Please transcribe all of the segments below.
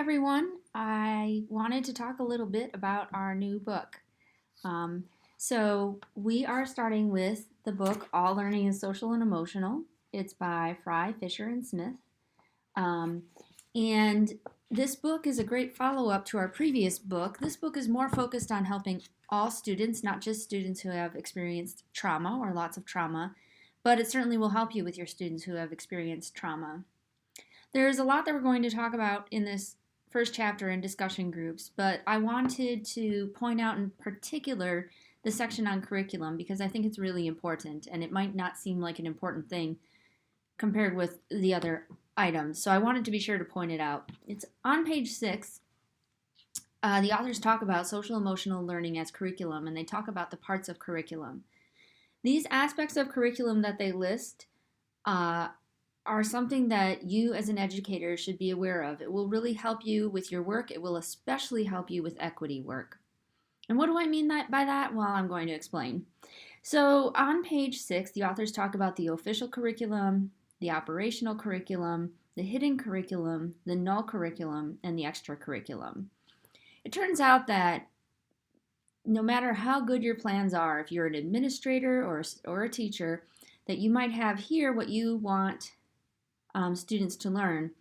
everyone. I wanted to talk a little bit about our new book. So we are starting with the book All Learning is Social and Emotional. It's by Fry, Fisher, and Smith. And this book is a great follow-up to our previous book. This book is more focused on helping all students, not just students who have experienced trauma or lots of trauma, but it certainly will help you with your students who have experienced trauma. There's a lot that we're going to talk about in this first chapter in discussion groups, but I wanted to point out in particular the section on curriculum because I think it's really important and it might not seem like an important thing compared with the other items. So I wanted to be sure to point it out. It's on page 6. The authors talk about social emotional learning as curriculum, and they talk about the parts of curriculum. These aspects of curriculum that they list are something that you as an educator should be aware of. It will really help you with your work. It will especially help you with equity work. And what do I mean by that? Well, I'm going to explain. So on page 6, the authors talk about the official curriculum, the operational curriculum, the hidden curriculum, the null curriculum, and the extra curriculum. It turns out that no matter how good your plans are, if you're an administrator or a teacher, that you might have here what you want students to learn,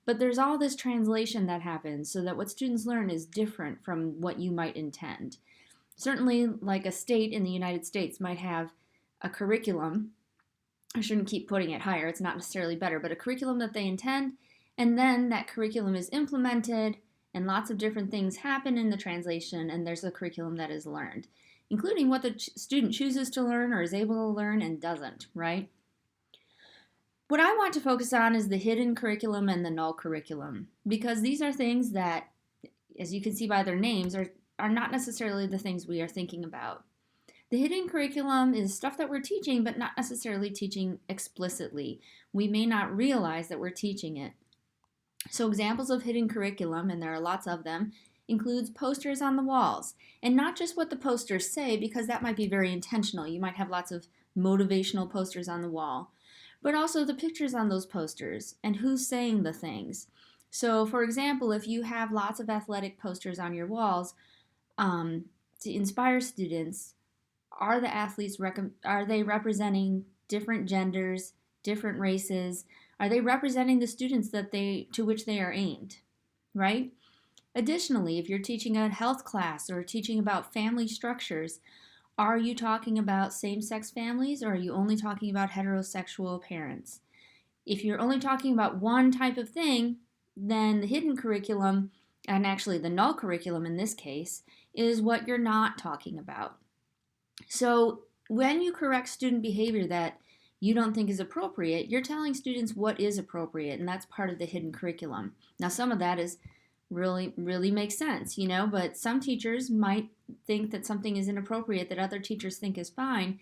but there's all this translation that happens so that what students learn is different from what you might intend. Certainly, like a state in the United States might have a curriculum. I shouldn't keep putting it higher, it's not necessarily better, but a curriculum that they intend, and then that curriculum is implemented, and lots of different things happen in the translation, and there's a curriculum that is learned, including what the student chooses to learn or is able to learn and doesn't, right? What I want to focus on is the hidden curriculum and the null curriculum, because these are things that, as you can see by their names, are not necessarily the things we are thinking about. The hidden curriculum is stuff that we're teaching, but not necessarily teaching explicitly. We may not realize that we're teaching it. So examples of hidden curriculum, and there are lots of them, includes posters on the walls. And not just what the posters say, because that might be very intentional. You might have lots of motivational posters on the wall, but also the pictures on those posters and who's saying the things. So for example, if you have lots of athletic posters on your walls to inspire students, are the athletes are they representing different genders, different races? Are they representing the students to which they are aimed, right? Additionally, if you're teaching a health class or teaching about family structures, are you talking about same-sex families, or are you only talking about heterosexual parents? If you're only talking about one type of thing, then the hidden curriculum, and actually the null curriculum in this case, is what you're not talking about. So when you correct student behavior that you don't think is appropriate, you're telling students what is appropriate, and that's part of the hidden curriculum. Now, some of that is really makes sense, but some teachers might think that something is inappropriate that other teachers think is fine,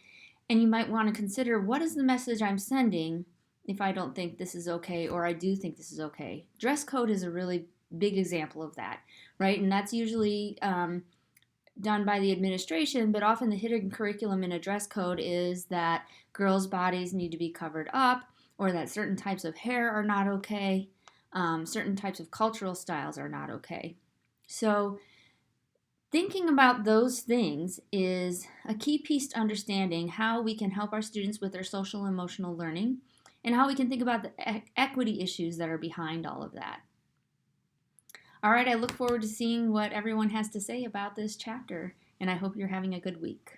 and you might want to consider, what is the message I'm sending if I don't think this is okay, or I do think this is okay? Dress code is a really big example of that, right? And that's usually done by the administration, but often the hidden curriculum in a dress code is that girls' bodies need to be covered up, or that certain types of hair are not okay. Certain types of cultural styles are not okay. So thinking about those things is a key piece to understanding how we can help our students with their social and emotional learning, and how we can think about the equity issues that are behind all of that. All right, I look forward to seeing what everyone has to say about this chapter, and I hope you're having a good week.